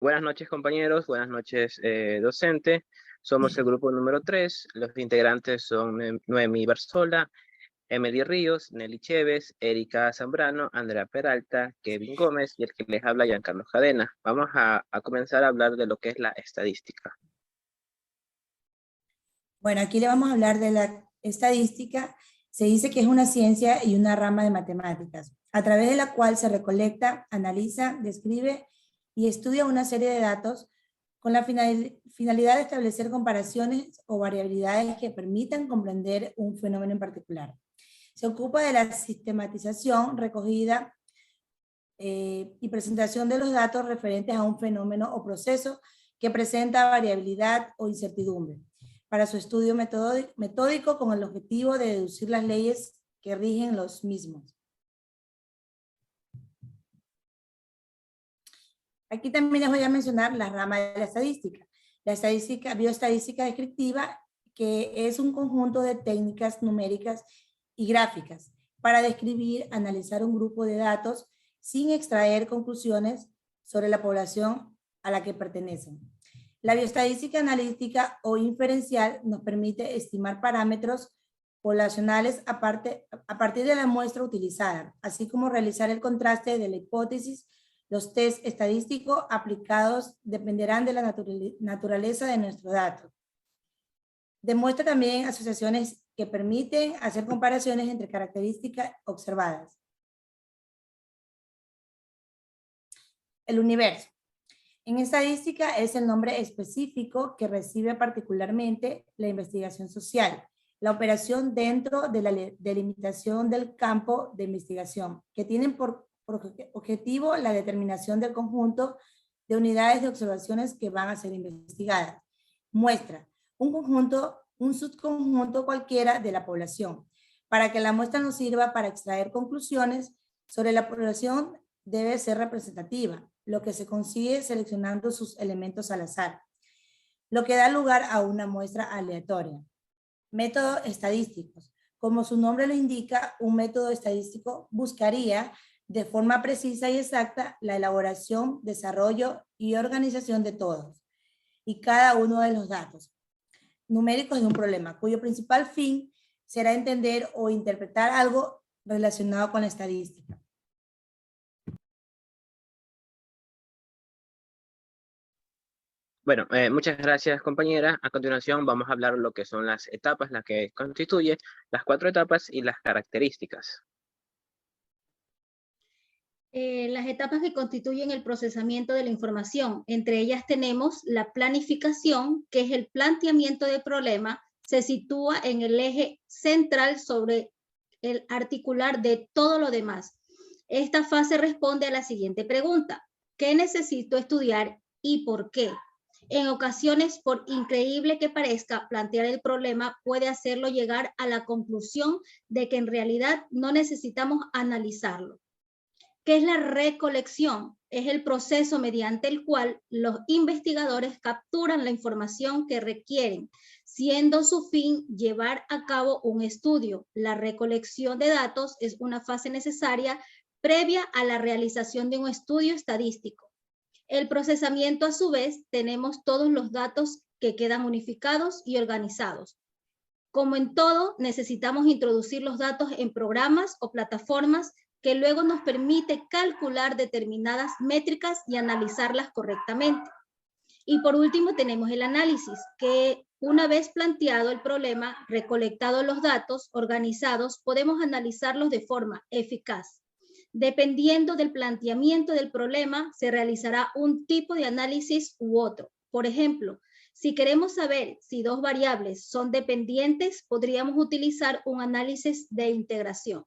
Buenas noches, compañeros. Buenas noches, docente. Somos el grupo número 3. Los integrantes son Noemí Barzola, Emily Ríos, Nelly Chévez, Erika Zambrano, Andrea Peralta, Kevin Gómez y el que les habla, Giancarlo Cadena. Vamos a comenzar a hablar de lo que es la estadística. Bueno, aquí le vamos a hablar de la estadística. Se dice que es una ciencia y una rama de matemáticas, a través de la cual se recolecta, analiza, describe y estudia una serie de datos con la finalidad de establecer comparaciones o variabilidades que permitan comprender un fenómeno en particular. Se ocupa de la sistematización, recogida y presentación de los datos referentes a un fenómeno o proceso que presenta variabilidad o incertidumbre, para su estudio metódico con el objetivo de deducir las leyes que rigen los mismos. Aquí también les voy a mencionar la rama de la estadística. La estadística, bioestadística descriptiva, que es un conjunto de técnicas numéricas y gráficas para describir, analizar un grupo de datos sin extraer conclusiones sobre la población a la que pertenecen. La bioestadística analítica o inferencial nos permite estimar parámetros poblacionales a partir de la muestra utilizada, así como realizar el contraste de la hipótesis. Los test estadísticos aplicados dependerán de la naturaleza de nuestro dato. Demuestra también asociaciones que permiten hacer comparaciones entre características observadas. El universo. En estadística es el nombre específico que recibe particularmente la investigación social, la operación dentro de la delimitación del campo de investigación, que tienen por objetivo la determinación del conjunto de unidades de observaciones que van a ser investigadas. Muestra, un subconjunto cualquiera de la población. Para que la muestra nos sirva para extraer conclusiones sobre la población, debe ser representativa, lo que se consigue seleccionando sus elementos al azar, lo que da lugar a una muestra aleatoria. Métodos estadísticos. Como su nombre lo indica, un método estadístico buscaría de forma precisa y exacta la elaboración, desarrollo y organización de todos y cada uno de los datos numéricos de un problema, cuyo principal fin será entender o interpretar algo relacionado con la estadística. Bueno, muchas gracias, compañera. A continuación vamos a hablar lo que son las etapas, las que constituyen las 4 etapas y las características. Las etapas que constituyen el procesamiento de la información. Entre ellas tenemos la planificación, que es el planteamiento del problema, se sitúa en el eje central sobre el articular de todo lo demás. Esta fase responde a la siguiente pregunta: ¿qué necesito estudiar y por qué? En ocasiones, por increíble que parezca, plantear el problema puede hacerlo llegar a la conclusión de que en realidad no necesitamos analizarlo. ¿Qué es la recolección? Es el proceso mediante el cual los investigadores capturan la información que requieren, siendo su fin llevar a cabo un estudio. La recolección de datos es una fase necesaria previa a la realización de un estudio estadístico. El procesamiento, a su vez, tenemos todos los datos que quedan unificados y organizados. Como en todo, necesitamos introducir los datos en programas o plataformas que luego nos permite calcular determinadas métricas y analizarlas correctamente. Y por último tenemos el análisis, que una vez planteado el problema, recolectados los datos, organizados, podemos analizarlos de forma eficaz. Dependiendo del planteamiento del problema, se realizará un tipo de análisis u otro. Por ejemplo, si queremos saber si 2 variables son dependientes, podríamos utilizar un análisis de integración.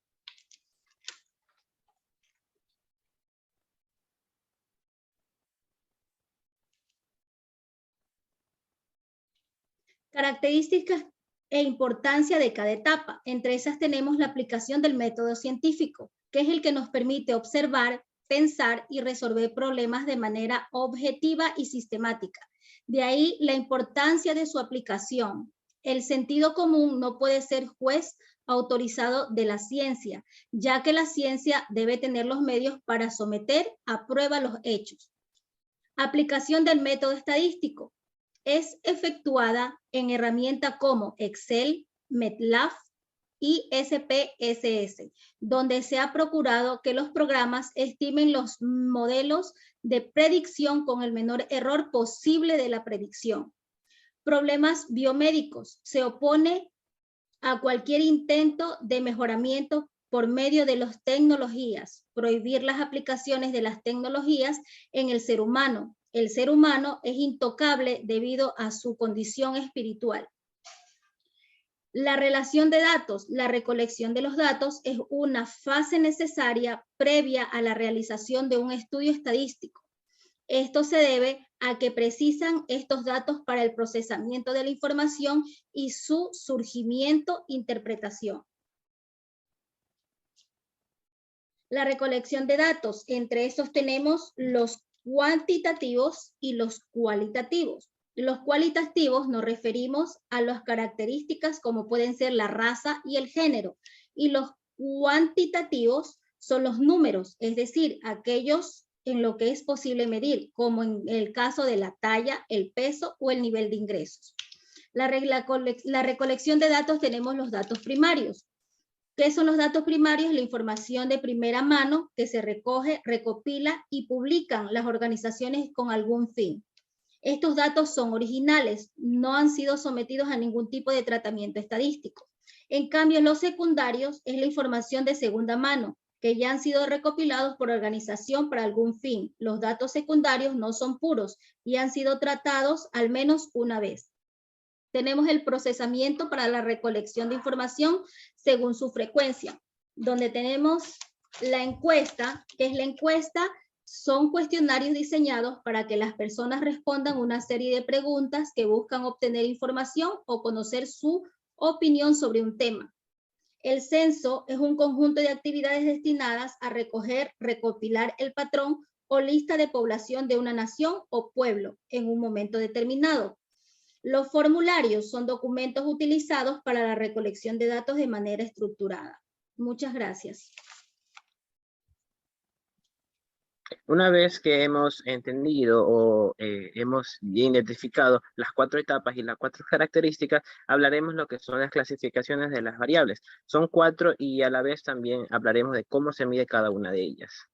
Características e importancia de cada etapa. Entre esas tenemos la aplicación del método científico, que es el que nos permite observar, pensar y resolver problemas de manera objetiva y sistemática. De ahí la importancia de su aplicación. El sentido común no puede ser juez autorizado de la ciencia, ya que la ciencia debe tener los medios para someter a prueba los hechos. Aplicación del método estadístico. Es efectuada en herramientas como Excel, MATLAB y SPSS, donde se ha procurado que los programas estimen los modelos de predicción con el menor error posible de la predicción. Problemas biomédicos. Se opone a cualquier intento de mejoramiento por medio de las tecnologías. Prohibir las aplicaciones de las tecnologías en el ser humano. El ser humano es intocable debido a su condición espiritual. La relación de datos, la recolección de los datos es una fase necesaria previa a la realización de un estudio estadístico. Esto se debe a que precisan estos datos para el procesamiento de la información y su surgimiento, interpretación. La recolección de datos, entre estos tenemos los cuantitativos y los cualitativos. Los cualitativos nos referimos a las características como pueden ser la raza y el género, y los cuantitativos son los números, es decir, aquellos en lo que es posible medir, como en el caso de la talla, el peso o el nivel de ingresos. La recolección de datos tenemos los datos primarios. ¿Qué son los datos primarios? La información de primera mano que se recoge, recopila y publican las organizaciones con algún fin. Estos datos son originales, no han sido sometidos a ningún tipo de tratamiento estadístico. En cambio, los secundarios es la información de segunda mano, que ya han sido recopilados por organización para algún fin. Los datos secundarios no son puros y han sido tratados al menos una vez. Tenemos el procesamiento para la recolección de información según su frecuencia, donde tenemos la encuesta, que es la encuesta. Son cuestionarios diseñados para que las personas respondan una serie de preguntas que buscan obtener información o conocer su opinión sobre un tema. El censo es un conjunto de actividades destinadas a recoger, recopilar el patrón o lista de población de una nación o pueblo en un momento determinado. Los formularios son documentos utilizados para la recolección de datos de manera estructurada. Muchas gracias. Una vez que hemos entendido o hemos identificado las 4 etapas y las 4 características, hablaremos lo que son las clasificaciones de las variables. Son 4 y a la vez también hablaremos de cómo se mide cada una de ellas.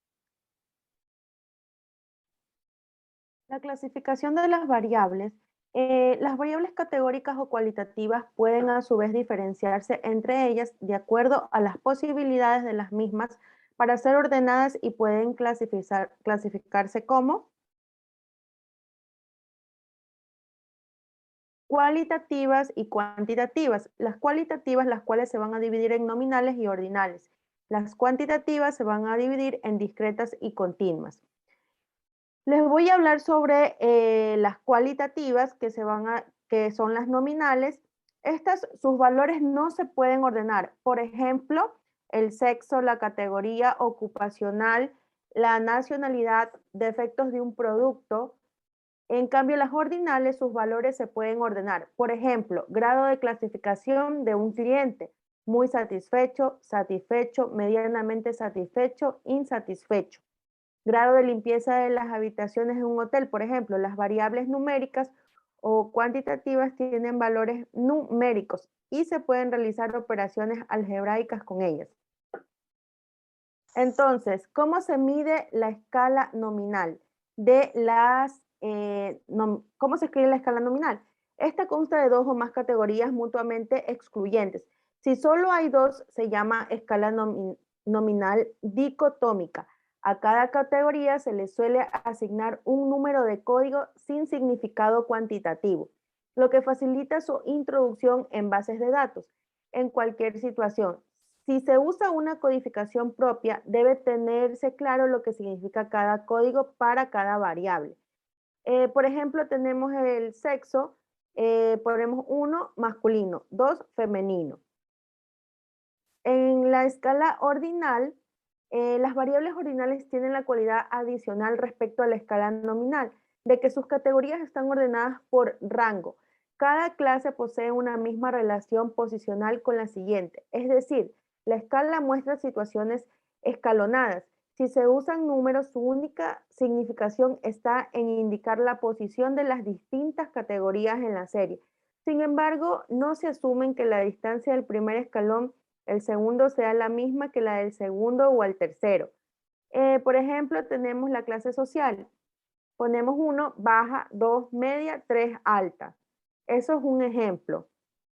La clasificación de las variables categóricas o cualitativas pueden a su vez diferenciarse entre ellas de acuerdo a las posibilidades de las mismas para ser ordenadas y pueden clasificarse como cualitativas y cuantitativas. Las cualitativas, las cuales se van a dividir en nominales y ordinales. Las cuantitativas se van a dividir en discretas y continuas. Les voy a hablar sobre las cualitativas, que son las nominales. Sus valores no se pueden ordenar. Por ejemplo, el sexo, la categoría ocupacional, la nacionalidad, defectos de un producto. En cambio, las ordinales, sus valores se pueden ordenar. Por ejemplo, grado de clasificación de un cliente: muy satisfecho, satisfecho, medianamente satisfecho, insatisfecho. Grado de limpieza de las habitaciones en un hotel, por ejemplo, las variables numéricas o cuantitativas tienen valores numéricos y se pueden realizar operaciones algebraicas con ellas. Entonces, ¿cómo se mide la escala nominal? ¿Cómo se escribe la escala nominal? Esta consta de 2 o más categorías mutuamente excluyentes. Si solo hay 2, se llama escala nominal dicotómica. A cada categoría se le suele asignar un número de código sin significado cuantitativo, lo que facilita su introducción en bases de datos. En cualquier situación, si se usa una codificación propia, debe tenerse claro lo que significa cada código para cada variable. Por ejemplo, tenemos el sexo, ponemos 1 masculino, 2 femenino. En la escala ordinal, las variables ordinales tienen la cualidad adicional respecto a la escala nominal, de que sus categorías están ordenadas por rango. Cada clase posee una misma relación posicional con la siguiente, es decir, la escala muestra situaciones escalonadas. Si se usan números, su única significación está en indicar la posición de las distintas categorías en la serie. Sin embargo, no se asumen que la distancia del primer escalón, el segundo, sea la misma que la del segundo o el tercero. Por ejemplo, tenemos la clase social. Ponemos 1 baja, 2 media, 3 alta. Eso es un ejemplo.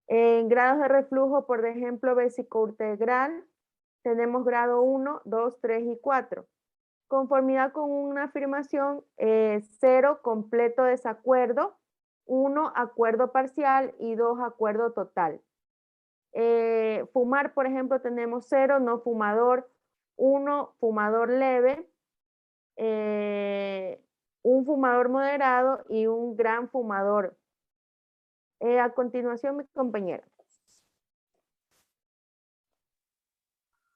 En grados de reflujo, por ejemplo, vesicointegral, tenemos grado 1, 2, 3 y 4. Conformidad con una afirmación, 0 completo desacuerdo, 1 acuerdo parcial y 2 acuerdo total. Fumar, por ejemplo, tenemos 0 no fumador, 1 fumador leve, un fumador moderado y un gran fumador. A continuación, mi compañera.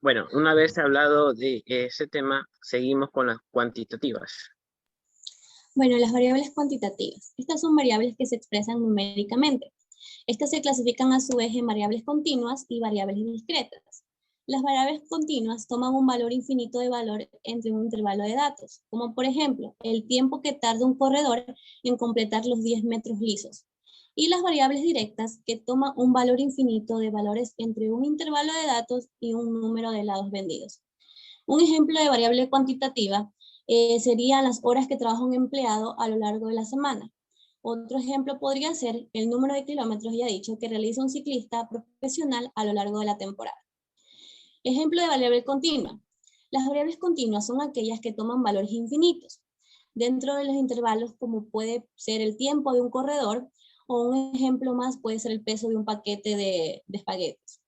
Bueno, una vez hablado de ese tema, seguimos con las cuantitativas. Bueno, las variables cuantitativas. Estas son variables que se expresan numéricamente. Estas se clasifican a su vez en variables continuas y variables discretas. Las variables continuas toman un valor infinito de valor entre un intervalo de datos, como por ejemplo, el tiempo que tarda un corredor en completar los 10 metros lisos. Y las variables directas que toman un valor infinito de valores entre un intervalo de datos y un número de helados vendidos. Un ejemplo de variable cuantitativa serían las horas que trabaja un empleado a lo largo de la semana. Otro ejemplo podría ser el número de kilómetros, ya dicho, que realiza un ciclista profesional a lo largo de la temporada. Ejemplo de variable continua. Las variables continuas son aquellas que toman valores infinitos dentro de los intervalos, como puede ser el tiempo de un corredor, o un ejemplo más puede ser el peso de un paquete de espaguetis.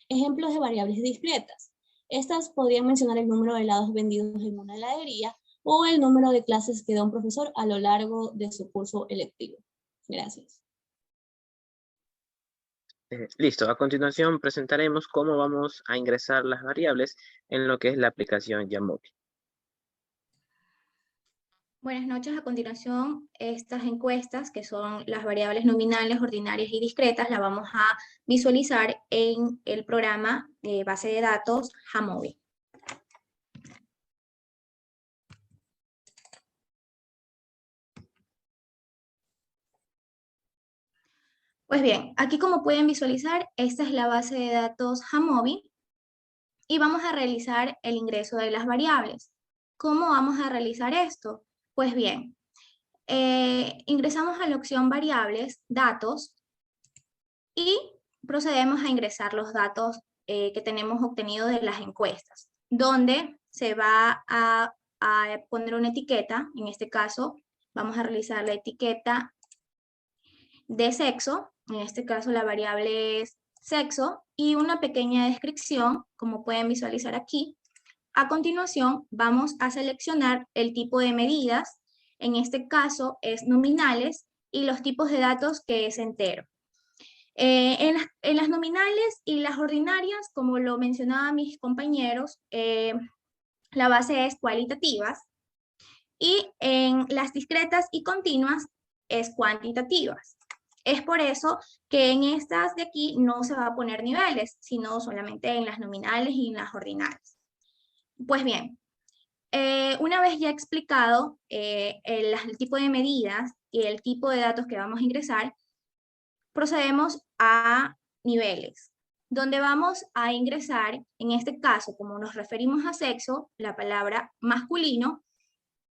Ejemplos de variables discretas. Estas podrían mencionar el número de helados vendidos en una heladería o el número de clases que da un profesor a lo largo de su curso electivo. Gracias. Listo, a continuación presentaremos cómo vamos a ingresar las variables en lo que es la aplicación Jamovi. Buenas noches. A continuación, estas encuestas, que son las variables nominales, ordinarias y discretas, las vamos a visualizar en el programa de base de datos Jamovi. Pues bien, aquí como pueden visualizar, esta es la base de datos Jamovi y vamos a realizar el ingreso de las variables. ¿Cómo vamos a realizar esto? Pues bien, ingresamos a la opción variables, datos, y procedemos a ingresar los datos que tenemos obtenidos de las encuestas, donde se va a poner una etiqueta. En este caso, vamos a realizar la etiqueta de sexo. En este caso, la variable es sexo, y una pequeña descripción, como pueden visualizar aquí. A continuación, vamos a seleccionar el tipo de medidas. En este caso es nominales, y los tipos de datos, que es entero. En las nominales y las ordinarias, como lo mencionaban mis compañeros, la base es cualitativas, y en las discretas y continuas es cuantitativas. Es por eso que en estas de aquí no se va a poner niveles, sino solamente en las nominales y en las ordinarias. Pues bien, una vez ya explicado el tipo de medidas y el tipo de datos que vamos a ingresar, procedemos a niveles, donde vamos a ingresar, en este caso, como nos referimos a sexo, la palabra masculino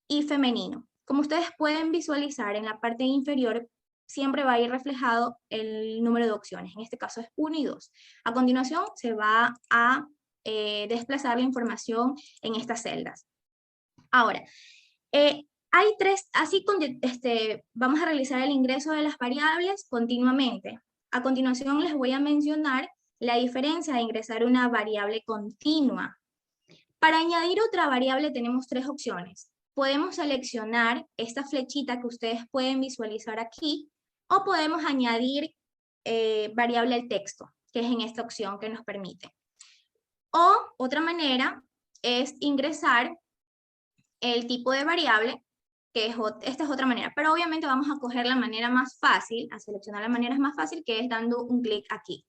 y femenino. Como ustedes pueden visualizar, en la parte inferior siempre va a ir reflejado el número de opciones. En este caso es 1 y 2. A continuación se va a desplazar la información en estas celdas. Ahora, hay tres, así vamos a realizar el ingreso de las variables continuamente. A continuación les voy a mencionar la diferencia de ingresar una variable continua. Para añadir otra variable tenemos 3 opciones. Podemos seleccionar esta flechita que ustedes pueden visualizar aquí, o podemos añadir variable al texto, que es en esta opción que nos permite. O otra manera es ingresar el tipo de variable, que esta es otra manera, pero obviamente vamos a coger la manera más fácil, a seleccionar la manera más fácil, que es dando un clic aquí.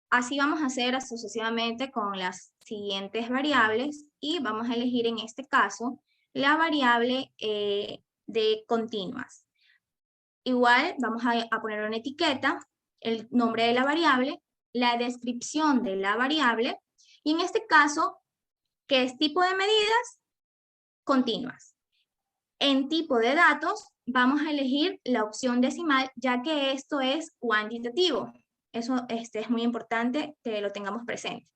Así vamos a hacer sucesivamente con las siguientes variables y vamos a elegir en este caso la variable de continuas. Igual vamos a poner una etiqueta, el nombre de la variable, la descripción de la variable, y en este caso, ¿qué es tipo de medidas? Continuas. En tipo de datos, vamos a elegir la opción decimal, ya que esto es cuantitativo. Eso es muy importante que lo tengamos presente.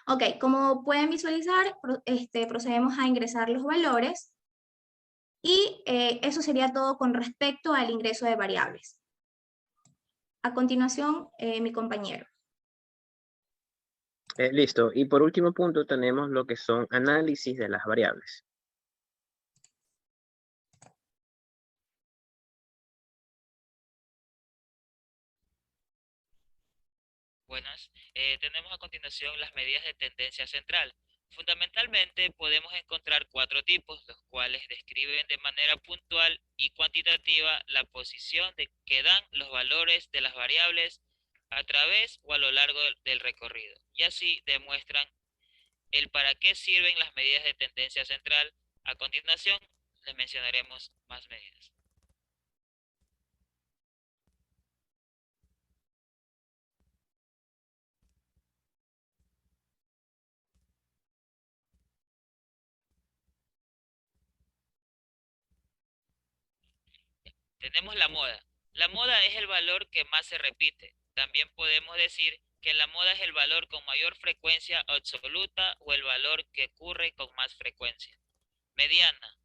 Ok, como pueden visualizar, procedemos a ingresar los valores y eso sería todo con respecto al ingreso de variables. A continuación, mi compañero. Listo. Y por último punto tenemos lo que son análisis de las variables. Buenas. Tenemos a continuación las medidas de tendencia central. Fundamentalmente podemos encontrar 4 tipos, los cuales describen de manera puntual y cuantitativa la posición que dan los valores de las variables a través o a lo largo del recorrido. Y así demuestran el para qué sirven las medidas de tendencia central. A continuación les mencionaremos más medidas. Tenemos la moda. La moda es el valor que más se repite. También podemos decir que la moda es el valor con mayor frecuencia absoluta o el valor que ocurre con más frecuencia. Mediana.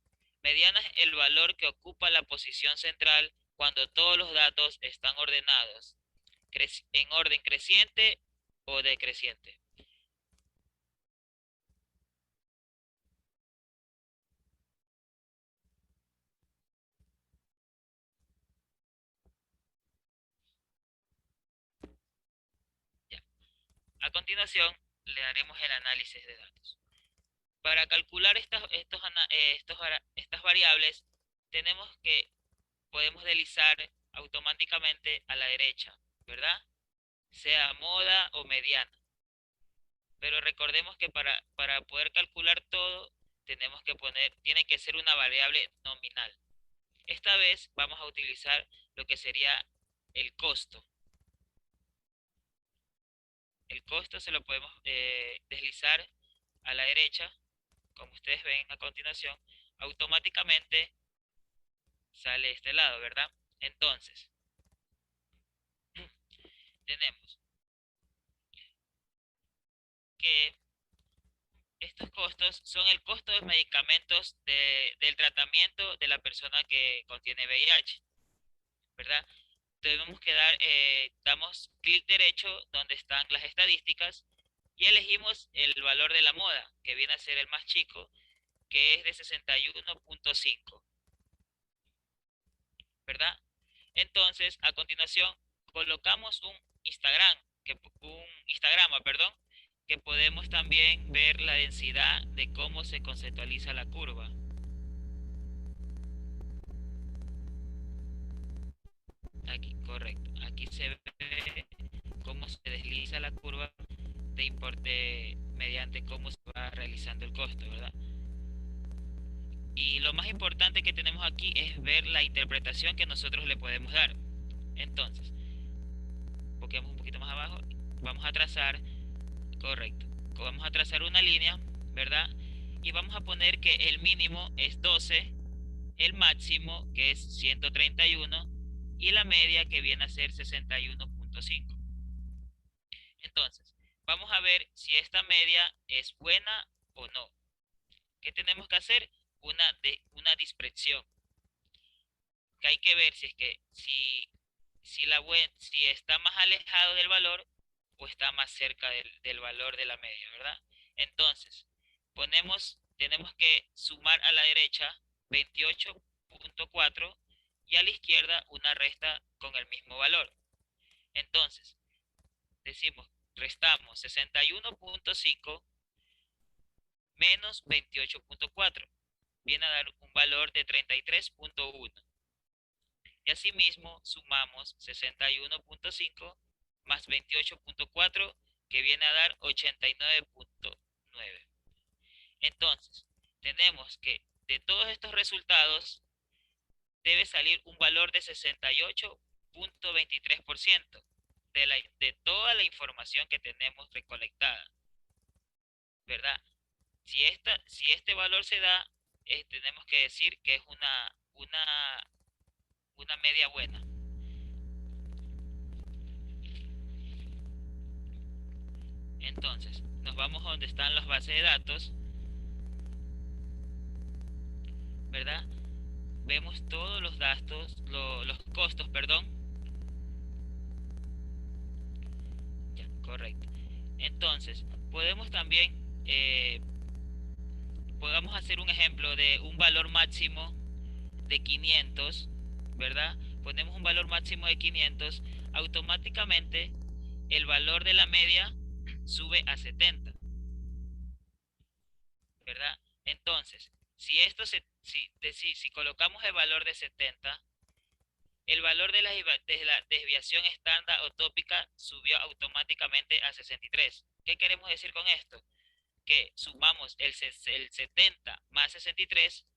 Mediana es el valor que ocupa la posición central cuando todos los datos están ordenados en orden creciente o decreciente. A continuación, le haremos el análisis de datos. Para calcular estas variables, podemos deslizar automáticamente a la derecha, ¿verdad? Sea moda o mediana. Pero recordemos que para poder calcular todo, tiene que ser una variable nominal. Esta vez vamos a utilizar lo que sería el costo. El costo se lo podemos deslizar a la derecha, como ustedes ven a continuación, automáticamente sale este lado, ¿verdad? Entonces, tenemos que estos costos son el costo de medicamentos del tratamiento de la persona que contiene VIH, ¿verdad? Debemos damos clic derecho donde están las estadísticas y elegimos el valor de la moda, que viene a ser el más chico, que es de 61.5, ¿verdad? Entonces, a continuación, colocamos un histograma, que podemos también ver la densidad de cómo se conceptualiza la curva. Aquí, correcto. Aquí se ve cómo se desliza la curva mediante cómo se va realizando el costo, ¿verdad? Y lo más importante que tenemos aquí es ver la interpretación que nosotros le podemos dar. Entonces, busquemos un poquito más abajo, vamos a trazar, correcto, vamos a trazar una línea, ¿verdad? Y vamos a poner que el mínimo es 12, el máximo que es 131 y la media que viene a ser 61.5. Entonces, vamos a ver si esta media es buena o no. ¿Qué tenemos que hacer? Una dispersión. Que hay que ver si es que si está más alejado del valor o está más cerca del valor de la media, ¿verdad? Entonces, tenemos que sumar a la derecha 28.4 y a la izquierda una resta con el mismo valor. Entonces, restamos 61.5 menos 28.4. Viene a dar un valor de 33.1. Y asimismo sumamos 61.5 más 28.4 que viene a dar 89.9. Entonces, tenemos que de todos estos resultados debe salir un valor de 68.23% de toda la información que tenemos recolectada, ¿verdad? Si este valor se da, tenemos que decir que es una media buena. Entonces, nos vamos a donde están las bases de datos, ¿verdad? Vemos todos los datos, los costos, perdón. Ya, correcto. Entonces, podemos también, podemos hacer un ejemplo de un valor máximo de 500, ¿verdad? Ponemos un valor máximo de 500, automáticamente el valor de la media sube a 70, ¿verdad? Entonces, si colocamos el valor de 70, el valor de la desviación estándar o tópica subió automáticamente a 63. ¿Qué queremos decir con esto? Que sumamos el 70 más 63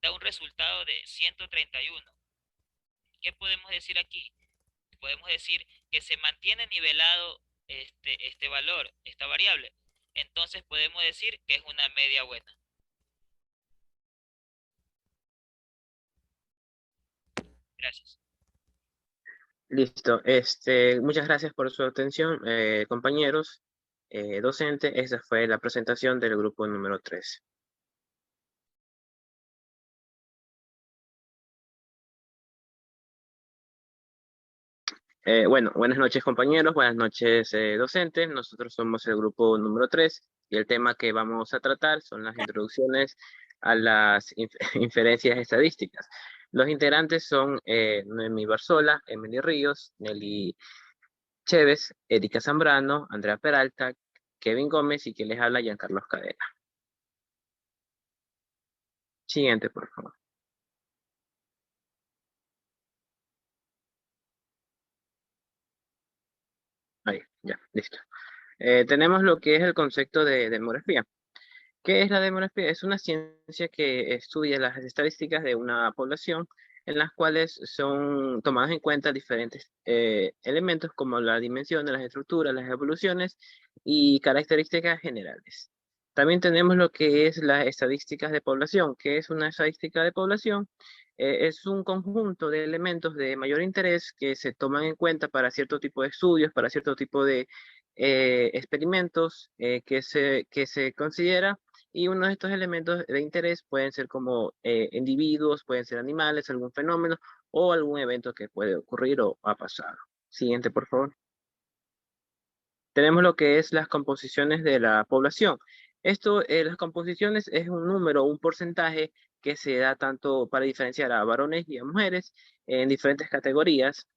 da un resultado de 131. ¿Qué podemos decir aquí? Podemos decir que se mantiene nivelado este valor, esta variable. Entonces podemos decir que es una media buena. Gracias. Listo. Muchas gracias por su atención, compañeros, docente. Esa fue la presentación del grupo número 3. Bueno, buenas noches, compañeros. Buenas noches, docentes. Nosotros somos el grupo número 3 y el tema que vamos a tratar son las introducciones a las inferencias estadísticas. Los integrantes son Noemí Barzola, Emily Ríos, Nelly Chévez, Erika Zambrano, Andrea Peralta, Kevin Gómez y quien les habla, Giancarlos Cadena. Siguiente, por favor. Ahí, ya, listo. Tenemos lo que es el concepto de demografía. ¿Qué es la demografía? Es una ciencia que estudia las estadísticas de una población en las cuales son tomadas en cuenta diferentes elementos como la dimensión de las estructuras, las evoluciones y características generales. También tenemos lo que es las estadísticas de población. ¿Qué es una estadística de población? Es un conjunto de elementos de mayor interés que se toman en cuenta para cierto tipo de estudios, para cierto tipo de experimentos que se considera, y uno de estos elementos de interés pueden ser como individuos, pueden ser animales, algún fenómeno o algún evento que puede ocurrir o ha pasado. Siguiente, por favor. Tenemos lo que es las composiciones de la población. Esto, las composiciones es un número, un porcentaje que se da tanto para diferenciar a varones y a mujeres en diferentes categorías.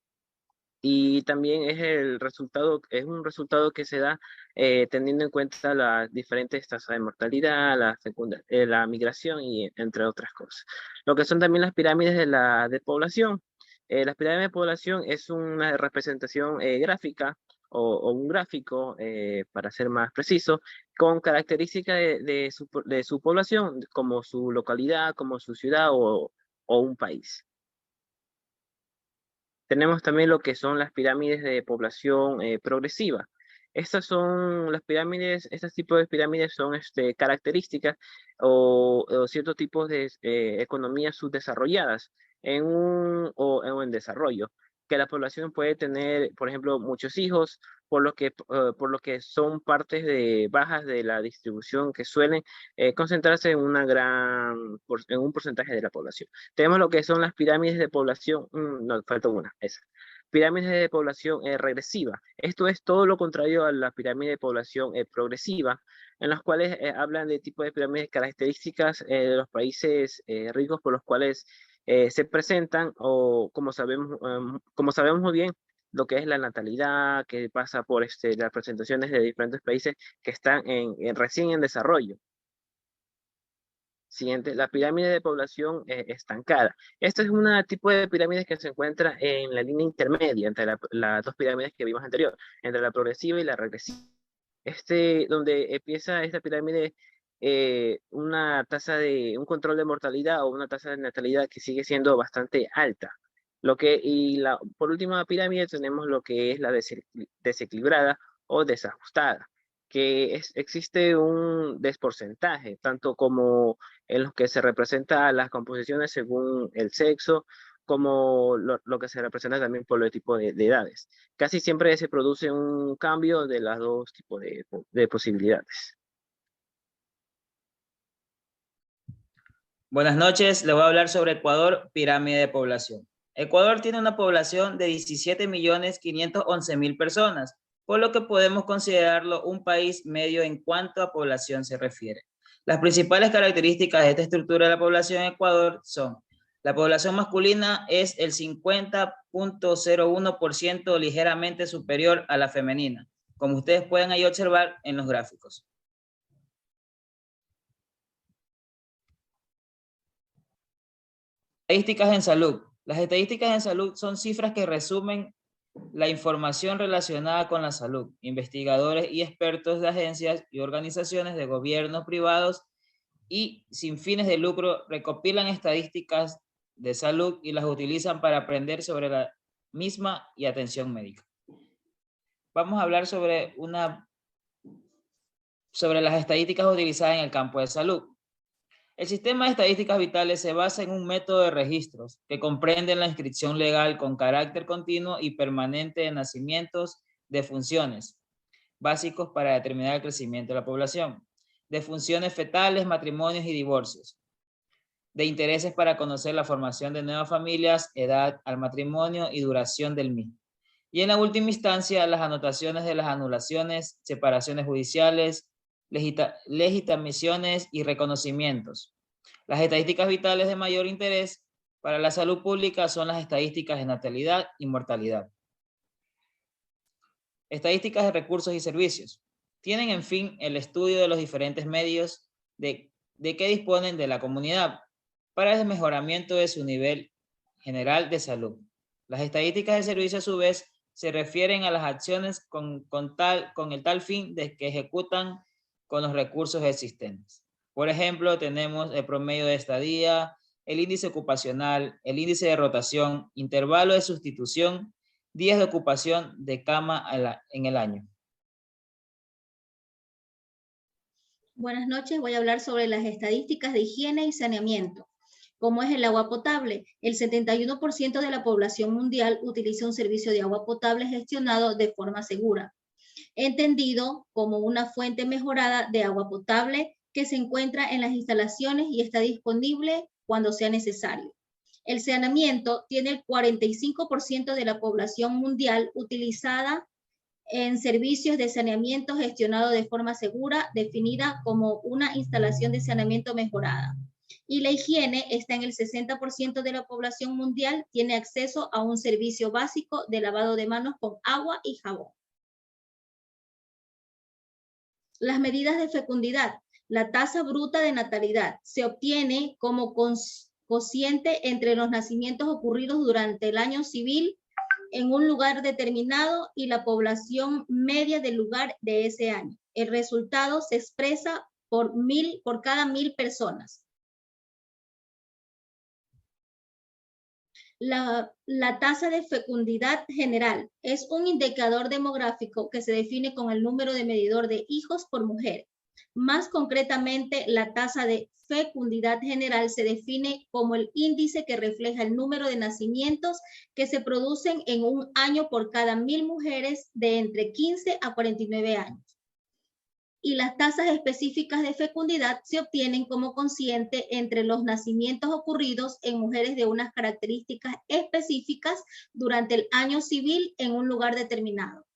Y también es un resultado que se da teniendo en cuenta las diferentes tasas de mortalidad, la migración y entre otras cosas. Lo que son también las pirámides de población. Las pirámides de población es una representación gráfica o un gráfico, para ser más preciso, con características de su población, como su localidad, como su ciudad o un país. Tenemos también lo que son las pirámides de población progresiva. Estas son las pirámides, este tipo de pirámides son características o ciertos tipos de economías subdesarrolladas o en desarrollo, que la población puede tener, por ejemplo, muchos hijos, por lo que son partes bajas de la distribución que suelen concentrarse en en un porcentaje de la población. Tenemos lo que son las pirámides de población, no, falta una, esa. Pirámides de población regresiva. Esto es todo lo contrario a la pirámide de población progresiva, en las cuales hablan de tipo de pirámides características de los países ricos por los cuales se presentan, o como sabemos muy bien, lo que es la natalidad, que pasa por las presentaciones de diferentes países que están recién en desarrollo. Siguiente, la pirámide de población estancada. Este es un tipo de pirámides que se encuentra en la línea intermedia entre las dos pirámides que vimos anterior, entre la progresiva y la regresiva. Donde empieza esta pirámide una un control de mortalidad o una tasa de natalidad que sigue siendo bastante alta. Por última pirámide tenemos lo que es la desequilibrada o desajustada, que existe un desporcentaje, tanto como en los que se representa las composiciones según el sexo, como lo que se representa también por el tipo de edades. Casi siempre se produce un cambio de los dos tipos de posibilidades. Buenas noches, les voy a hablar sobre Ecuador, pirámide de población. Ecuador tiene una población de 17.511.000 personas, por lo que podemos considerarlo un país medio en cuanto a población se refiere. Las principales características de esta estructura de la población en Ecuador son: la población masculina es el 50.01%, ligeramente superior a la femenina, como ustedes pueden ahí observar en los gráficos. Estadísticas en salud. Las estadísticas en salud son cifras que resumen la información relacionada con la salud. Investigadores y expertos de agencias y organizaciones de gobiernos privados y sin fines de lucro recopilan estadísticas de salud y las utilizan para aprender sobre la misma y atención médica. Vamos a hablar sobre las estadísticas utilizadas en el campo de salud. El sistema de estadísticas vitales se basa en un método de registros que comprende la inscripción legal con carácter continuo y permanente de nacimientos, de funciones básicos para determinar el crecimiento de la población, de funciones fetales, matrimonios y divorcios, de intereses para conocer la formación de nuevas familias, edad al matrimonio y duración del mismo. Y en la última instancia, las anotaciones de las anulaciones, separaciones judiciales, legitimaciones y reconocimientos. Las estadísticas vitales de mayor interés para la salud pública son las estadísticas de natalidad y mortalidad. Estadísticas de recursos y servicios. Tienen, en fin, el estudio de los diferentes medios de que disponen de la comunidad para el mejoramiento de su nivel general de salud. Las estadísticas de servicio, a su vez, se refieren a las acciones con el tal fin de que ejecutan con los recursos existentes. Por ejemplo, tenemos el promedio de estadía, el índice ocupacional, el índice de rotación, intervalo de sustitución, días de ocupación de cama en el año. Buenas noches, voy a hablar sobre las estadísticas de higiene y saneamiento. ¿Cómo es el agua potable? El 71% de la población mundial utiliza un servicio de agua potable gestionado de forma segura, entendido como una fuente mejorada de agua potable que se encuentra en las instalaciones y está disponible cuando sea necesario. El saneamiento tiene el 45% de la población mundial utilizada en servicios de saneamiento gestionado de forma segura, definida como una instalación de saneamiento mejorada. Y la higiene está en el 60% de la población mundial, tiene acceso a un servicio básico de lavado de manos con agua y jabón. Las medidas de fecundidad. La tasa bruta de natalidad se obtiene como cociente entre los nacimientos ocurridos durante el año civil en un lugar determinado y la población media del lugar de ese año. El resultado se expresa por cada 1000 personas. La tasa de fecundidad general es un indicador demográfico que se define con el número de medidor de hijos por mujer. Más concretamente, la tasa de fecundidad general se define como el índice que refleja el número de nacimientos que se producen en un año por cada 1000 mujeres de entre 15 a 49 años. Y las tasas específicas de fecundidad se obtienen como cociente entre los nacimientos ocurridos en mujeres de unas características específicas durante el año civil en un lugar determinado.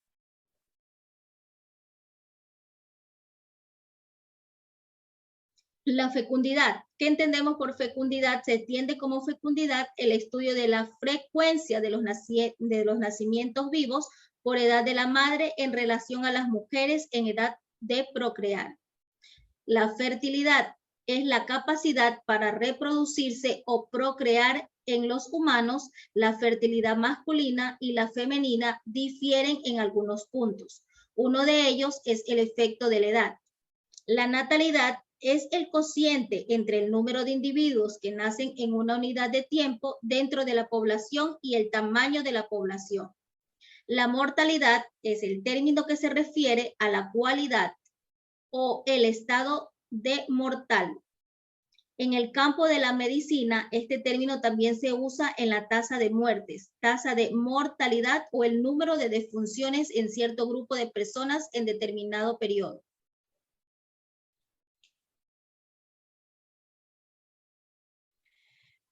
La fecundidad. ¿Qué entendemos por fecundidad? Se entiende como fecundidad el estudio de la frecuencia de los nacimientos vivos por edad de la madre en relación a las mujeres en edad de procrear. La fertilidad es la capacidad para reproducirse o procrear en los humanos. La fertilidad masculina y la femenina difieren en algunos puntos. Uno de ellos es el efecto de la edad. La natalidad es el cociente entre el número de individuos que nacen en una unidad de tiempo dentro de la población y el tamaño de la población. La mortalidad es el término que se refiere a la cualidad o el estado de mortal. En el campo de la medicina, este término también se usa en la tasa de muertes, tasa de mortalidad o el número de defunciones en cierto grupo de personas en determinado periodo.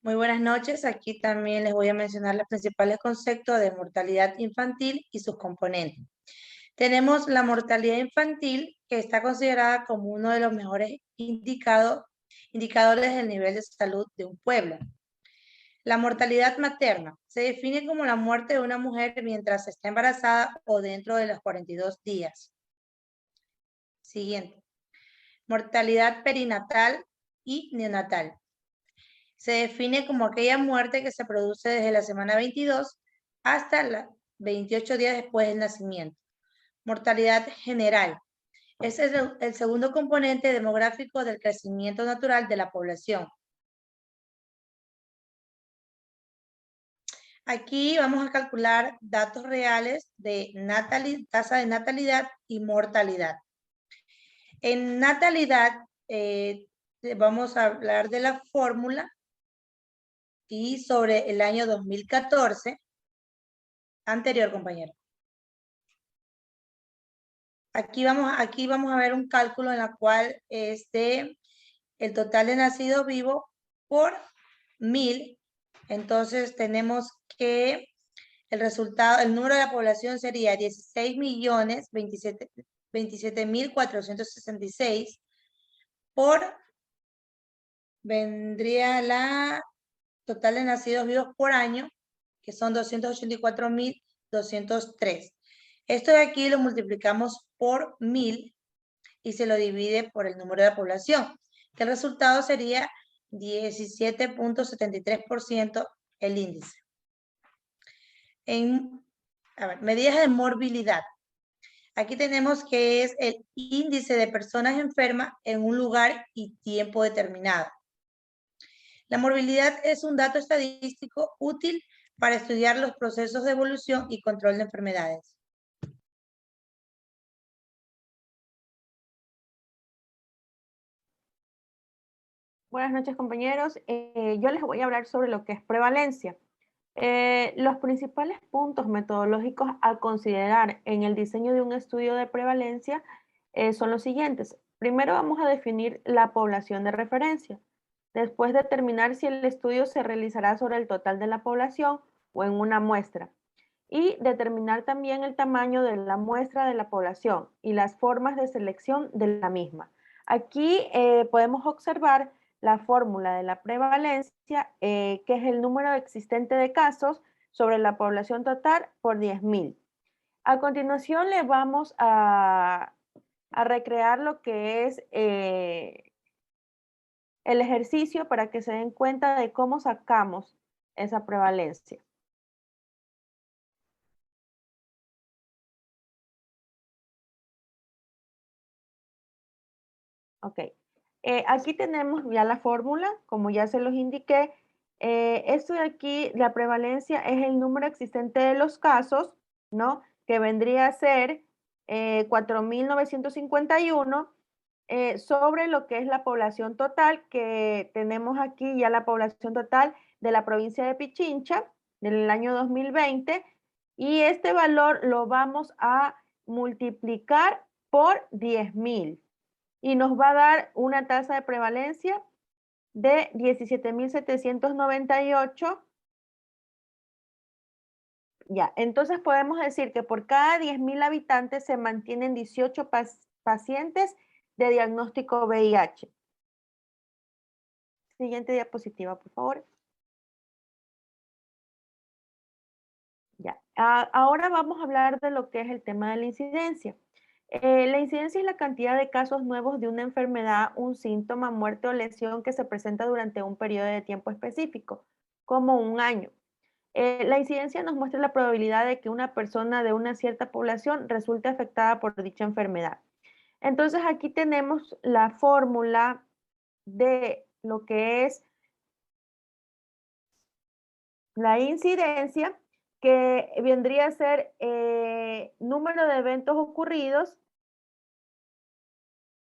Muy buenas noches. Aquí también les voy a mencionar los principales conceptos de mortalidad infantil y sus componentes. Tenemos la mortalidad infantil, que está considerada como uno de los mejores indicadores del nivel de salud de un pueblo. La mortalidad materna se define como la muerte de una mujer mientras está embarazada o dentro de los 42 días. Siguiente. Mortalidad perinatal y neonatal. Se define como aquella muerte que se produce desde la semana 22 hasta los 28 días después del nacimiento. Mortalidad general. Ese es el segundo componente demográfico del crecimiento natural de la población. Aquí vamos a calcular datos reales de tasa de natalidad y mortalidad. En natalidad vamos a hablar de la fórmula y sobre el año 2014. Anterior, compañero. Aquí vamos a ver un cálculo en la cual es de el total de nacidos vivos por 1000. Entonces tenemos que el resultado, el número de la población sería 16.027.466 vendría la total de nacidos vivos por año, que son 284.203. Esto de aquí lo multiplicamos por 1000 y se lo divide por el número de la población, que el resultado sería 17.73% el índice. Medidas de morbilidad. Aquí tenemos que es el índice de personas enfermas en un lugar y tiempo determinado. La morbilidad es un dato estadístico útil para estudiar los procesos de evolución y control de enfermedades. Buenas noches, compañeros. Yo les voy a hablar sobre lo que es prevalencia. Los principales puntos metodológicos a considerar en el diseño de un estudio de prevalencia son los siguientes. Primero vamos a definir la población de referencia. Después determinar si el estudio se realizará sobre el total de la población o en una muestra. Y determinar también el tamaño de la muestra de la población y las formas de selección de la misma. Aquí podemos observar la fórmula de la prevalencia, que es el número existente de casos sobre la población total por 10.000. A continuación le vamos a recrear lo que es el ejercicio para que se den cuenta de cómo sacamos esa prevalencia. Ok. Aquí tenemos ya la fórmula, como ya se los indiqué. Esto de aquí, la prevalencia es el número existente de los casos, ¿no? Que vendría a ser 4.951 sobre lo que es la población total, que tenemos aquí ya la población total de la provincia de Pichincha del año 2020, y este valor lo vamos a multiplicar por 10.000. Y nos va a dar una tasa de prevalencia de 17.798. Ya, entonces podemos decir que por cada 10.000 habitantes se mantienen 18 pacientes de diagnóstico VIH. Siguiente diapositiva, por favor. Ya, ahora vamos a hablar de lo que es el tema de la incidencia. La incidencia es la cantidad de casos nuevos de una enfermedad, un síntoma, muerte o lesión que se presenta durante un periodo de tiempo específico, como un año. La incidencia nos muestra la probabilidad de que una persona de una cierta población resulte afectada por dicha enfermedad. Entonces aquí tenemos la fórmula de lo que es la incidencia, que vendría a ser número de eventos ocurridos,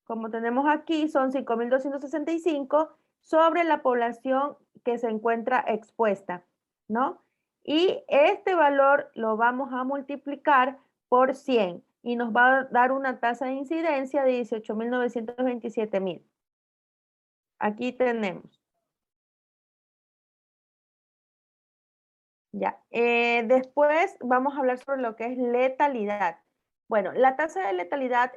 como tenemos aquí, son 5.265 sobre la población que se encuentra expuesta, ¿no? Y este valor lo vamos a multiplicar por 100 y nos va a dar una tasa de incidencia de 18.927.000. Aquí tenemos. Ya. Después vamos a hablar sobre lo que es letalidad. Bueno, la tasa de letalidad,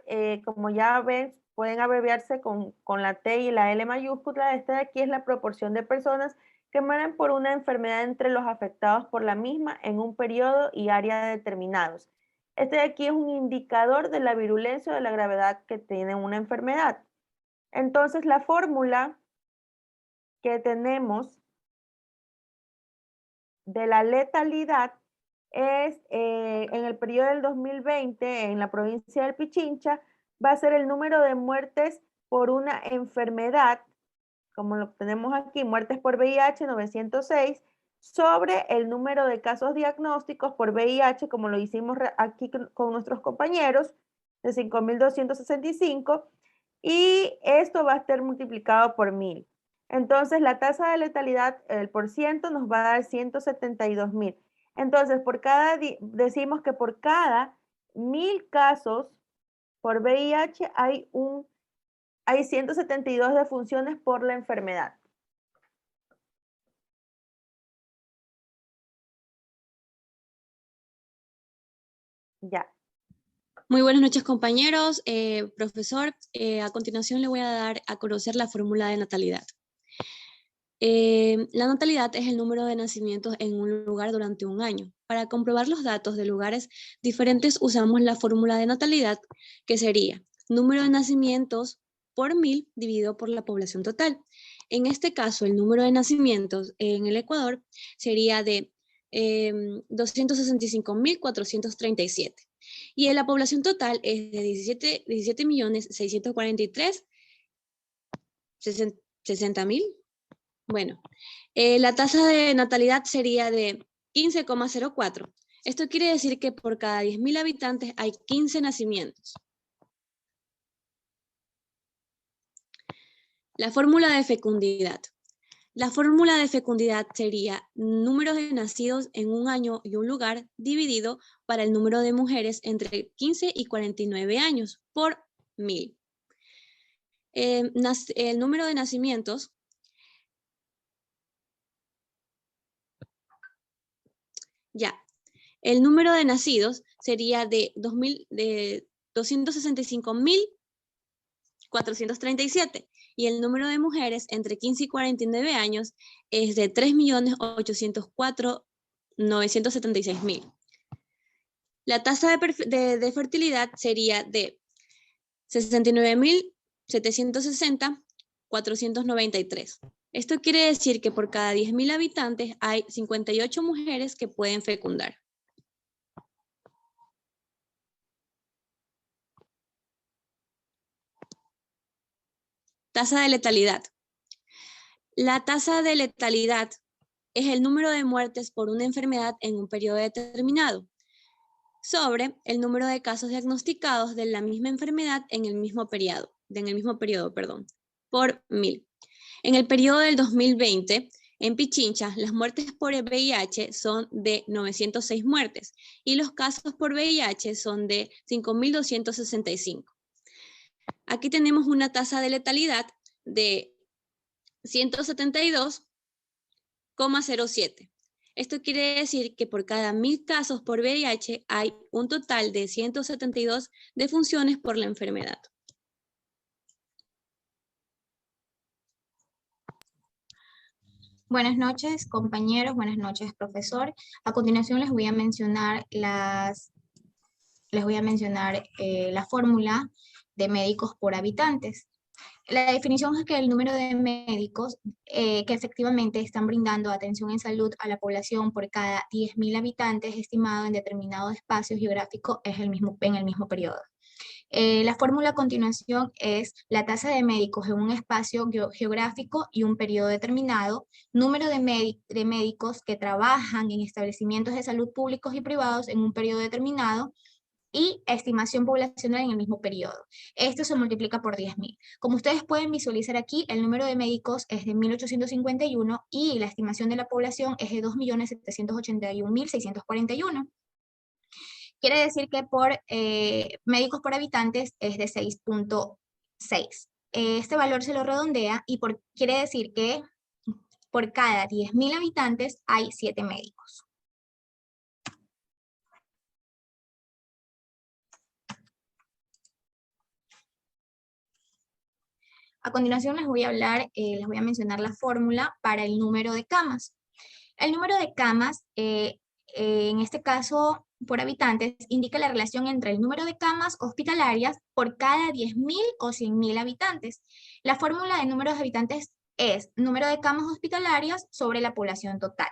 como ya ven, pueden abreviarse con la T y la L mayúscula. Esta de aquí es la proporción de personas que mueren por una enfermedad entre los afectados por la misma en un periodo y área determinados. Este de aquí es un indicador de la virulencia o de la gravedad que tiene una enfermedad. Entonces, la fórmula que tenemos de la letalidad es en el periodo del 2020 en la provincia del Pichincha va a ser el número de muertes por una enfermedad, como lo tenemos aquí, muertes por VIH 906, sobre el número de casos diagnósticos por VIH, como lo hicimos aquí con nuestros compañeros, de 5.265, y esto va a estar multiplicado por 1.000. Entonces, la tasa de letalidad, el porciento, nos va a dar 172.000. Entonces, decimos que por cada 1.000 casos por VIH hay 172 defunciones por la enfermedad. Ya. Muy buenas noches, compañeros. Profesor, a continuación le voy a dar a conocer la fórmula de natalidad. La natalidad es el número de nacimientos en un lugar durante un año. Para comprobar los datos de lugares diferentes usamos la fórmula de natalidad, que sería número de nacimientos por 1.000 dividido por la población total. En este caso, el número de nacimientos en el Ecuador sería de 265.437. Y en la población total es de 17.643.060.000. Bueno, la tasa de natalidad sería de 15,04. Esto quiere decir que por cada 10.000 habitantes hay 15 nacimientos. La fórmula de fecundidad. La fórmula de fecundidad sería número de nacidos en un año y un lugar dividido para el número de mujeres entre 15 y 49 años por 1.000. El número de nacimientos el número de nacidos sería de 265.437 y el número de mujeres entre 15 y 49 años es de 3.804.976.000. La tasa de fertilidad sería de 69.760.493. Esto quiere decir que por cada 10.000 habitantes hay 58 mujeres que pueden fecundar. Tasa de letalidad. La tasa de letalidad es el número de muertes por una enfermedad en un periodo determinado sobre el número de casos diagnosticados de la misma enfermedad en el mismo periodo, por 1.000. En el periodo del 2020, en Pichincha, las muertes por VIH son de 906 muertes y los casos por VIH son de 5.265. Aquí tenemos una tasa de letalidad de 172,07. Esto quiere decir que por cada 1.000 casos por VIH hay un total de 172 defunciones por la enfermedad. Buenas noches, compañeros. Buenas noches, profesor. A continuación les voy a mencionar la fórmula de médicos por habitantes. La definición es que el número de médicos que efectivamente están brindando atención en salud a la población por cada 10.000 habitantes estimado en determinado espacio geográfico es en el mismo periodo. La fórmula a continuación es la tasa de médicos en un espacio geográfico y un periodo determinado, número de médicos que trabajan en establecimientos de salud públicos y privados en un periodo determinado, y estimación poblacional en el mismo periodo. Esto se multiplica por 10.000. Como ustedes pueden visualizar aquí, el número de médicos es de 1.851 y la estimación de la población es de 2.781.641. Quiere decir que por médicos por habitantes es de 6.6. Este valor se lo redondea y quiere decir que por cada 10.000 habitantes hay 7 médicos. A continuación les voy a mencionar la fórmula para el número de camas. El número de camas, en este caso por habitantes, indica la relación entre el número de camas hospitalarias por cada 10.000 o 100.000 habitantes. La fórmula de número de habitantes es número de camas hospitalarias sobre la población total.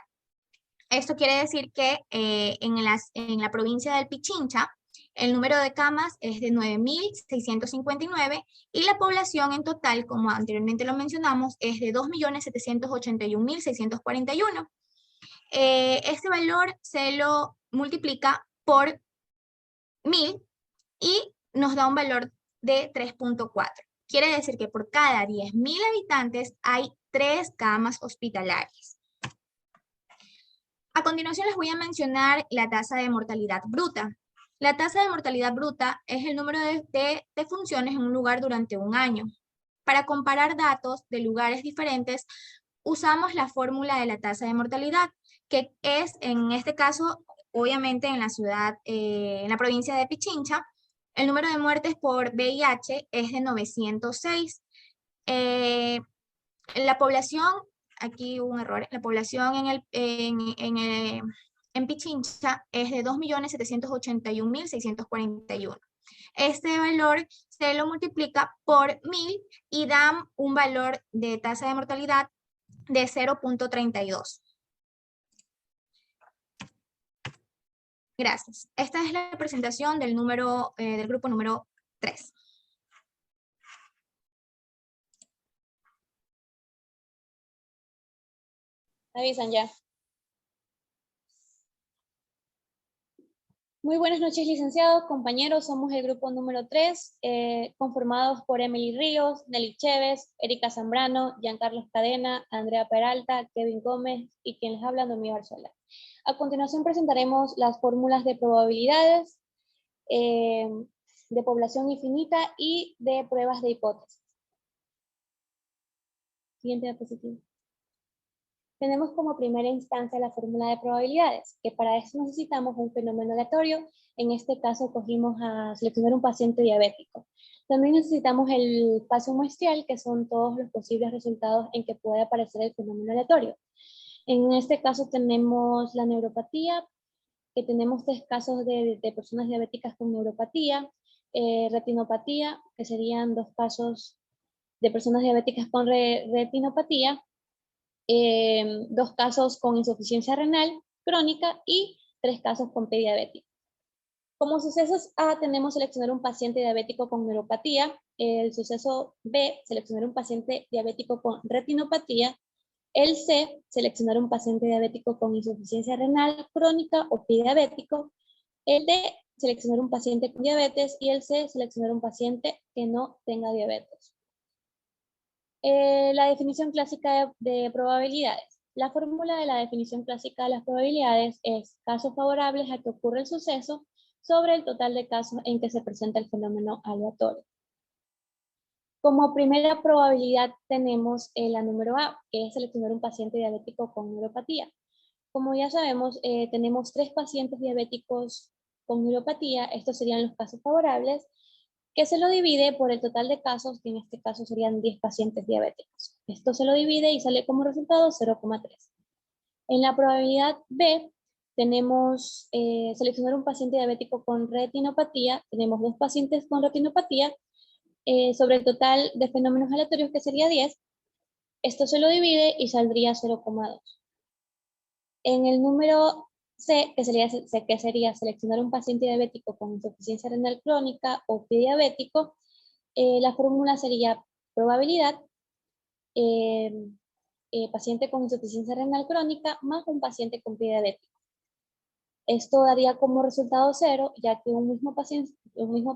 Esto quiere decir que en la provincia del Pichincha, el número de camas es de 9.659 y la población en total, como anteriormente lo mencionamos, es de 2.781.641. Este valor se lo multiplica por 1.000 y nos da un valor de 3.4. Quiere decir que por cada 10.000 habitantes hay 3 camas hospitalarias. A continuación les voy a mencionar la tasa de mortalidad bruta. La tasa de mortalidad bruta es el número de defunciones en un lugar durante un año. Para comparar datos de lugares diferentes, usamos la fórmula de la tasa de mortalidad, que es, en este caso, obviamente en la ciudad, en la provincia de Pichincha, el número de muertes por VIH es de 906. La población, aquí hubo un error, la población en Pichincha es de 2.781.641. Este valor se lo multiplica por 1.000 y da un valor de tasa de mortalidad de 0.32. Gracias. Esta es la presentación del grupo número 3. Avisan ya. Muy buenas noches, licenciados, compañeros. Somos el grupo número 3, conformados por Emily Ríos, Nelly Chévez, Erika Zambrano, Giancarlos Cadena, Andrea Peralta, Kevin Gómez y quien les habla, Noemí Barzola. A continuación presentaremos las fórmulas de probabilidades, de población infinita y de pruebas de hipótesis. Siguiente diapositiva. Tenemos como primera instancia la fórmula de probabilidades, que para eso necesitamos un fenómeno aleatorio. En este caso cogimos a seleccionar un paciente diabético. También necesitamos el espacio muestral, que son todos los posibles resultados en que puede aparecer el fenómeno aleatorio. En este caso tenemos la neuropatía, que tenemos 3 casos de personas diabéticas con neuropatía, retinopatía, que serían 2 casos de personas diabéticas con retinopatía, 2 casos con insuficiencia renal crónica y 3 casos con prediabetes. Como sucesos A tenemos seleccionar un paciente diabético con neuropatía, el suceso B, seleccionar un paciente diabético con retinopatía, el C, seleccionar un paciente diabético con insuficiencia renal crónica o prediabético, el D, seleccionar un paciente con diabetes y el C, seleccionar un paciente que no tenga diabetes. La definición clásica de probabilidades. La fórmula de la definición clásica de las probabilidades es casos favorables a que ocurra el suceso sobre el total de casos en que se presenta el fenómeno aleatorio. Como primera probabilidad tenemos la número A, que es seleccionar un paciente diabético con neuropatía. Como ya sabemos, tenemos 3 pacientes diabéticos con neuropatía, estos serían los casos favorables, que se lo divide por el total de casos, que en este caso serían 10 pacientes diabéticos. Esto se lo divide y sale como resultado 0,3. En la probabilidad B, tenemos seleccionar un paciente diabético con retinopatía, tenemos 2 pacientes con retinopatía, sobre el total de fenómenos aleatorios, que sería 10, esto se lo divide y saldría 0,2. En el número C, que sería seleccionar un paciente diabético con insuficiencia renal crónica o prediabético. La fórmula sería probabilidad, paciente con insuficiencia renal crónica más un paciente con prediabético. Esto daría como resultado 0, ya que un mismo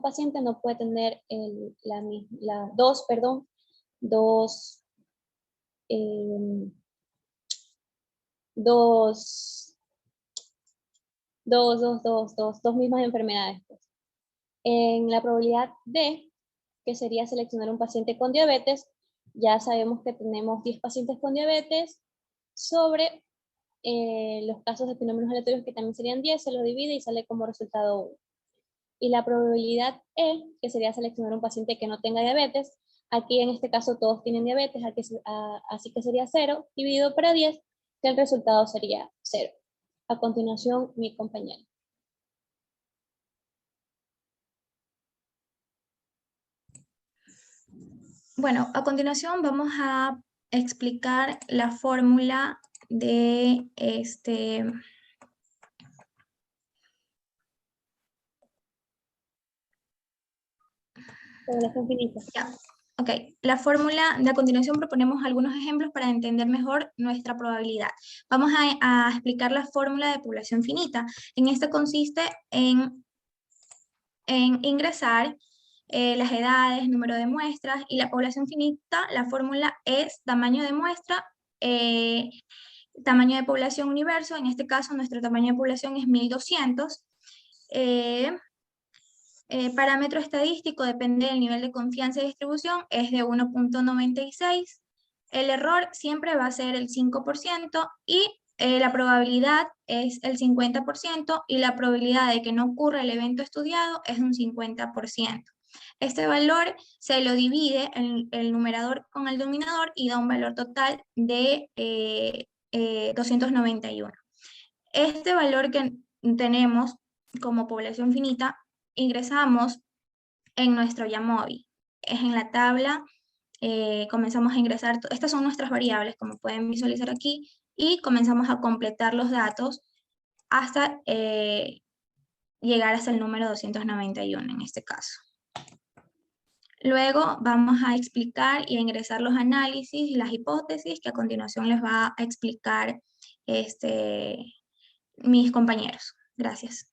paciente no puede tener dos mismas enfermedades. Pues. En la probabilidad D, que sería seleccionar un paciente con diabetes, ya sabemos que tenemos 10 pacientes con diabetes sobre los casos de epinómenos aleatorios, que también serían 10, se lo divide y sale como resultado 1. Y la probabilidad E, que sería seleccionar un paciente que no tenga diabetes, aquí en este caso todos tienen diabetes, así que sería 0 dividido por 10, que el resultado sería 0. A continuación, mi compañero. Bueno, a continuación vamos a explicar la fórmula de Población finita. Ya. Ok, la fórmula, de a continuación proponemos algunos ejemplos para entender mejor nuestra probabilidad. Vamos a explicar la fórmula de población finita. En esta consiste en ingresar las edades, número de muestras, y la población finita, la fórmula es tamaño de muestra, tamaño de población universo. En este caso nuestro tamaño de población es 1200. Parámetro estadístico depende del nivel de confianza y distribución, es de 1.96. El error siempre va a ser el 5% y la probabilidad es el 50% y la probabilidad de que no ocurra el evento estudiado es un 50%. Este valor se lo divide el numerador con el denominador y da un valor total de 291. Este valor que tenemos como población finita ingresamos en nuestro Yamovi. Es en la tabla, comenzamos a ingresar, estas son nuestras variables, como pueden visualizar aquí, y comenzamos a completar los datos hasta llegar hasta el número 291 en este caso. Luego vamos a explicar y a ingresar los análisis y las hipótesis, que a continuación les va a explicar mis compañeros. Gracias.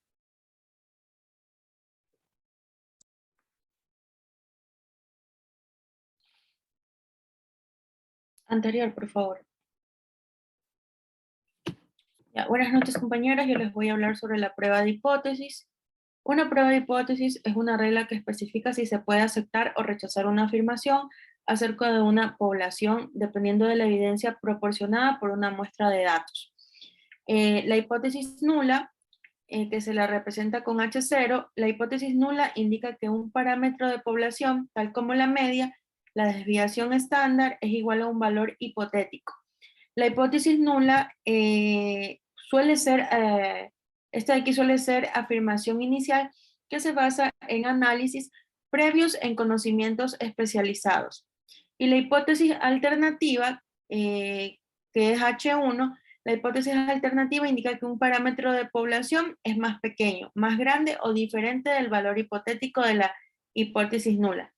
Anterior, por favor. Ya, buenas noches, compañeras. Yo les voy a hablar sobre la prueba de hipótesis. Una prueba de hipótesis es una regla que especifica si se puede aceptar o rechazar una afirmación acerca de una población dependiendo de la evidencia proporcionada por una muestra de datos. La hipótesis nula, que se la representa con H0, la hipótesis nula indica que un parámetro de población, tal como la media, la desviación estándar, es igual a un valor hipotético. La hipótesis nula suele ser, esta de aquí suele ser afirmación inicial que se basa en análisis previos en conocimientos especializados. Y la hipótesis alternativa, que es H1, la hipótesis alternativa indica que un parámetro de población es más pequeño, más grande o diferente del valor hipotético de la hipótesis nula.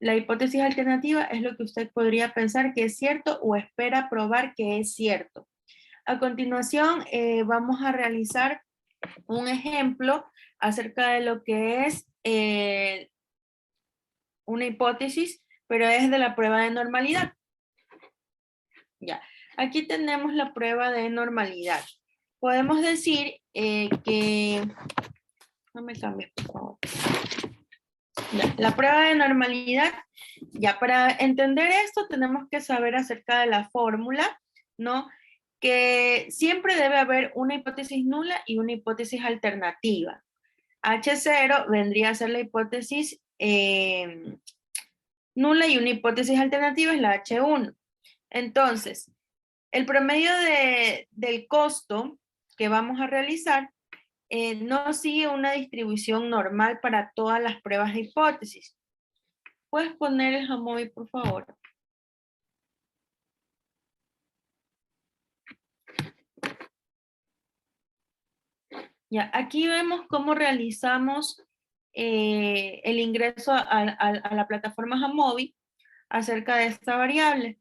La hipótesis alternativa es lo que usted podría pensar que es cierto o espera probar que es cierto. A continuación, vamos a realizar un ejemplo acerca de lo que es una hipótesis, pero es de la prueba de normalidad. Ya, aquí tenemos la prueba de normalidad. Podemos decir que... No me cambies, por favor. Ya, la prueba de normalidad, ya para entender esto tenemos que saber acerca de la fórmula, ¿no? Que siempre debe haber una hipótesis nula y una hipótesis alternativa. H0 vendría a ser la hipótesis nula y una hipótesis alternativa es la H1. Entonces, el promedio del costo que vamos a realizar no sigue una distribución normal para todas las pruebas de hipótesis. ¿Puedes poner el Jamovi, por favor? Ya, aquí vemos cómo realizamos el ingreso a la plataforma Jamovi acerca de esta variable.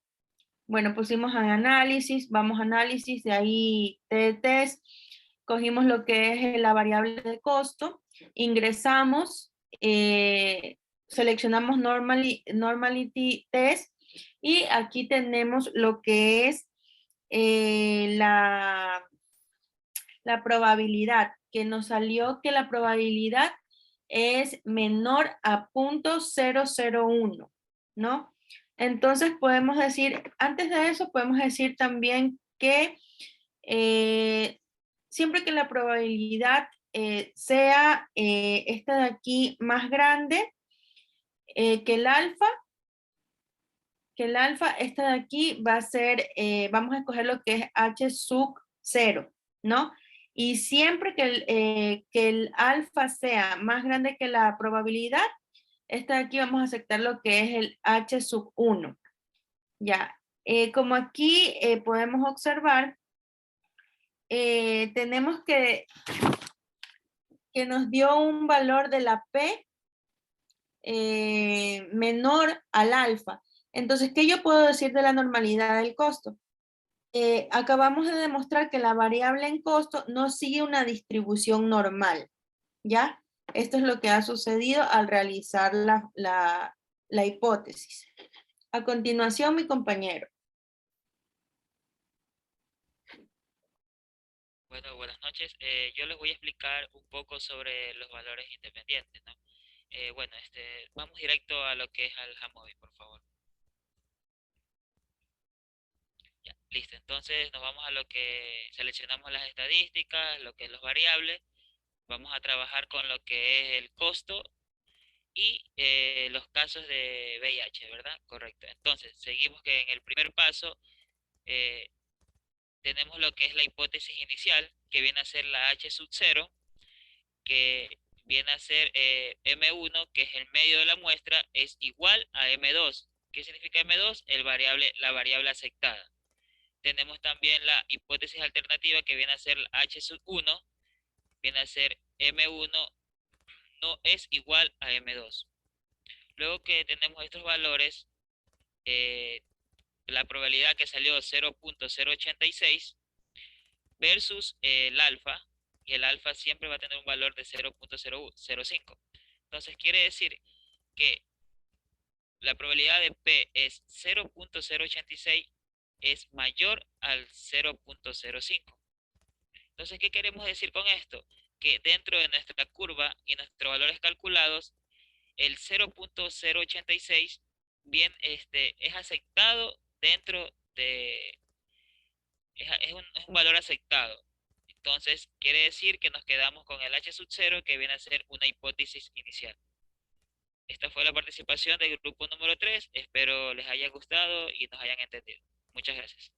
Bueno, pusimos en análisis, vamos a análisis, de ahí test, cogimos lo que es la variable de costo, ingresamos, seleccionamos normality test y aquí tenemos lo que es la probabilidad, que nos salió que la probabilidad es menor a 0.001, ¿no? Entonces podemos decir, antes de eso podemos decir también que siempre que la probabilidad sea esta de aquí más grande que el alfa, esta de aquí va a ser, vamos a escoger lo que es H sub 0, ¿no? Y siempre que el alfa sea más grande que la probabilidad, esta de aquí vamos a aceptar lo que es el H sub 1. Ya, como aquí podemos observar, tenemos que nos dio un valor de la P menor al alfa. Entonces, ¿qué yo puedo decir de la normalidad del costo? Acabamos de demostrar que la variable en costo no sigue una distribución normal, ¿ya? Esto es lo que ha sucedido al realizar la hipótesis. A continuación, mi compañero. Bueno, buenas noches. Yo les voy a explicar un poco sobre los valores independientes, ¿no? Bueno, vamos directo a lo que es al Jamovi, por favor. Ya, listo. Entonces nos vamos a lo que seleccionamos las estadísticas, lo que es los variables. Vamos a trabajar con lo que es el costo y los casos de VIH, ¿verdad? Correcto. Entonces, seguimos que en el primer paso tenemos lo que es la hipótesis inicial, que viene a ser la H sub 0, que viene a ser M1, que es el medio de la muestra, es igual a M2. ¿Qué significa M2? La variable aceptada. Tenemos también la hipótesis alternativa, que viene a ser H sub 1, viene a ser M1 no es igual a M2. Luego que tenemos estos valores, la probabilidad que salió 0.086 versus el alfa, y el alfa siempre va a tener un valor de 0.005. Entonces quiere decir que la probabilidad de P es 0.086 es mayor al 0.05. Entonces, ¿qué queremos decir con esto? Que dentro de nuestra curva y nuestros valores calculados, el 0.086 bien, es aceptado dentro de... es un valor aceptado. Entonces, quiere decir que nos quedamos con el H sub 0, que viene a ser una hipótesis inicial. Esta fue la participación del grupo número 3. Espero les haya gustado y nos hayan entendido. Muchas gracias.